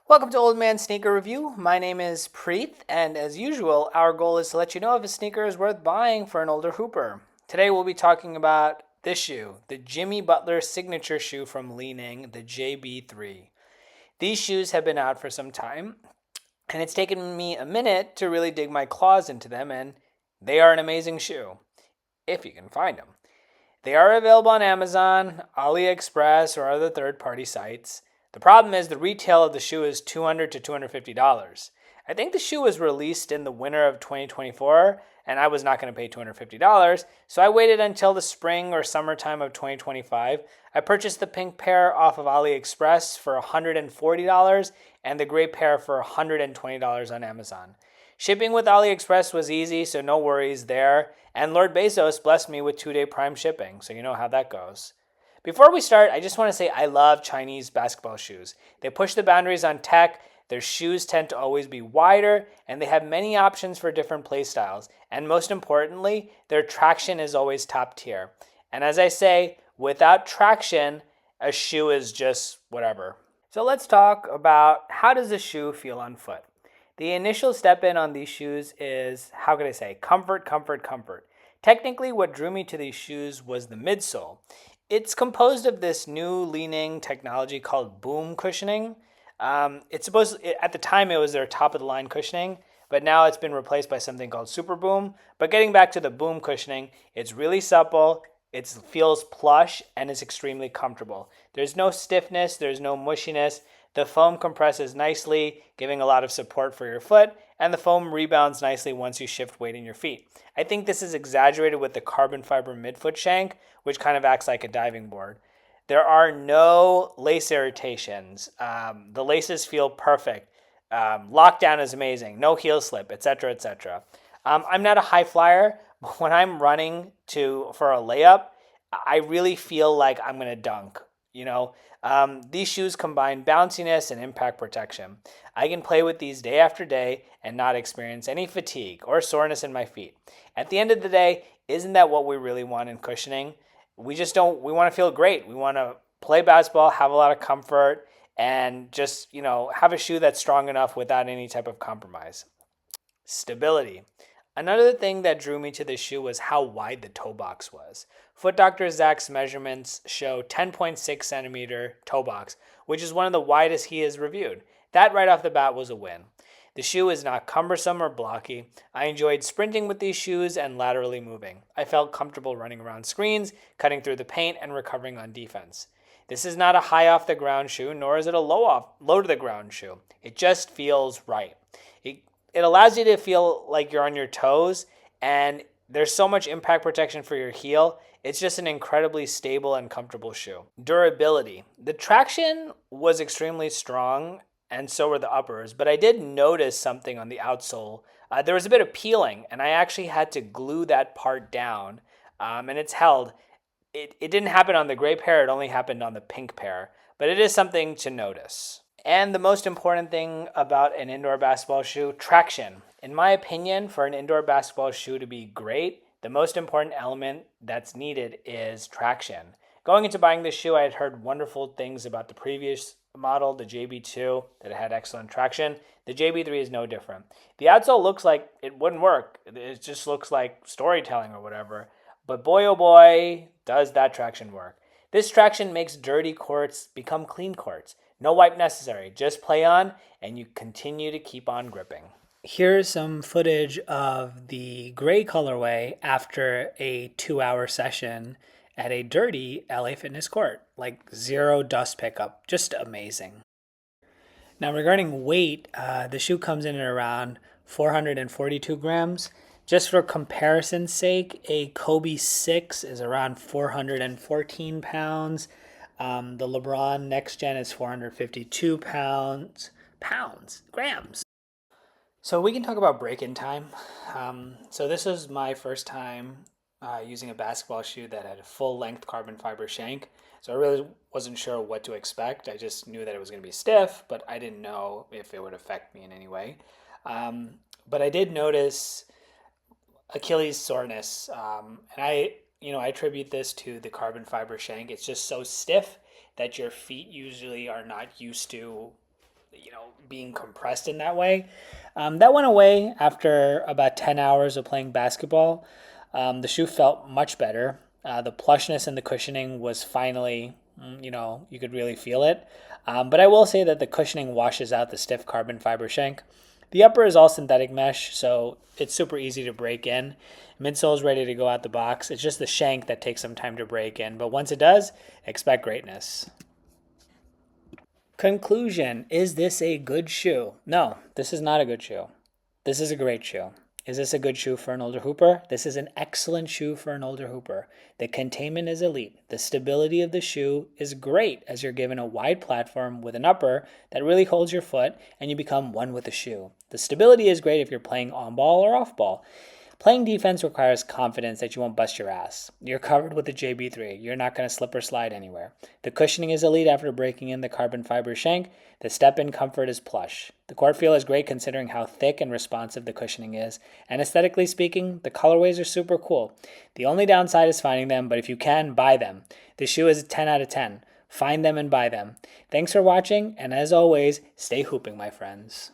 Welcome to Old Man Sneaker Review. My name is Preet, and as usual, our goal is to let you know if a sneaker is worth buying for an older hooper. Today we'll be talking about this shoe, the Jimmy Butler signature shoe from Ning, the JB3. These shoes have been out for some time, and it's taken me a minute to really dig my claws into them, and they are an amazing shoe, if you can find them. They are available on Amazon, AliExpress, or other third-party sites. The problem is the retail of the shoe is $200 to $250. I think the shoe was released in the winter of 2024, and I was not going to pay $250, so I waited until the spring or summertime of 2025. I purchased the pink pair off of AliExpress for $140 and the gray pair for $120 on Amazon. Shipping with AliExpress was easy, so no worries there. And Lord Bezos blessed me with 2-day prime shipping, so you know how that goes. Before we start, I just want to say I love Chinese basketball shoes. They push the boundaries on tech, their shoes tend to always be wider, and they have many options for different play styles. And most importantly, their traction is always top tier. And as I say, without traction, a shoe is just whatever. So let's talk about how does a shoe feel on foot. The initial step in on these shoes is, how could I say, comfort, comfort, comfort. Technically, what drew me to these shoes was the midsole. It's composed of this new leaning technology called boom cushioning. At the time it was their top of the line cushioning, but now it's been replaced by something called super boom. But getting back to the boom cushioning, it's really supple, it feels plush, and it's extremely comfortable. There's no stiffness, there's no mushiness. The foam compresses nicely, giving a lot of support for your foot, and the foam rebounds nicely once you shift weight in your feet. I think this is exaggerated with the carbon fiber midfoot shank, which kind of acts like a diving board. There are no lace irritations. The laces feel perfect. Lockdown is amazing. No heel slip, etc., etc. I'm not a high flyer, but when I'm running for a layup, I really feel like I'm going to dunk. These shoes combine bounciness and impact protection. I can play with these day after day and not experience any fatigue or soreness in my feet. At the end of the day, isn't that what we really want in cushioning? We want to feel great. We want to play basketball, have a lot of comfort, and just, have a shoe that's strong enough without any type of compromise. Stability. Another thing that drew me to this shoe was how wide the toe box was. Foot Doctor Zach's measurements show 10.6 centimeter toe box, which is one of the widest he has reviewed. That right off the bat was a win. The shoe is not cumbersome or blocky. I enjoyed sprinting with these shoes and laterally moving. I felt comfortable running around screens, cutting through the paint, and recovering on defense. This is not a high off the ground shoe, nor is it a low to the ground shoe. It just feels right. It allows you to feel like you're on your toes, and there's so much impact protection for your heel. It's just an incredibly stable and comfortable shoe. Durability. The traction was extremely strong, and so were the uppers, but I did notice something on the outsole. There was a bit of peeling, and I actually had to glue that part down, and it's held. It didn't happen on the gray pair, it only happened on the pink pair, but it is something to notice. And the most important thing about an indoor basketball shoe, traction. In my opinion, for an indoor basketball shoe to be great, the most important element that's needed is traction. Going into buying this shoe, I had heard wonderful things about the previous model, the JB2, that it had excellent traction. The JB3 is no different. The outsole looks like it wouldn't work. It just looks like storytelling or whatever. But boy, oh boy, does that traction work. This traction makes dirty courts become clean courts. No wipe necessary, just play on and you continue to keep on gripping. Here's some footage of the gray colorway after a 2-hour session at a dirty LA Fitness court. Like zero dust pickup, just amazing. Now regarding weight, the shoe comes in at around 442 grams. Just for comparison's sake, a Kobe 6 is around 414 pounds. The LeBron Next Gen is 452 grams. So we can talk about break-in time. So this was my first time using a basketball shoe that had a full-length carbon fiber shank. So I really wasn't sure what to expect. I just knew that it was going to be stiff, but I didn't know if it would affect me in any way. But I did notice Achilles soreness, and I attribute this to the carbon fiber shank. It's just so stiff that your feet usually are not used to, being compressed in that way. That went away after about 10 hours of playing basketball. The shoe felt much better. The plushness and the cushioning was finally, you could really feel it. But I will say that the cushioning washes out the stiff carbon fiber shank. The upper is all synthetic mesh, so it's super easy to break in. Midsole is ready to go out the box. It's just the shank that takes some time to break in, but once it does, expect greatness. Conclusion: is this a good shoe? No, this is not a good shoe. This is a great shoe. Is this a good shoe for an older hooper? This is an excellent shoe for an older hooper. The containment is elite. The stability of the shoe is great as you're given a wide platform with an upper that really holds your foot and you become one with the shoe. The stability is great if you're playing on ball or off ball. Playing defense requires confidence that you won't bust your ass. You're covered with the JB3. You're not going to slip or slide anywhere. The cushioning is elite after breaking in the carbon fiber shank. The step-in comfort is plush. The court feel is great considering how thick and responsive the cushioning is. And aesthetically speaking, the colorways are super cool. The only downside is finding them, but if you can, buy them. The shoe is a 10 out of 10. Find them and buy them. Thanks for watching, and as always, stay hooping, my friends.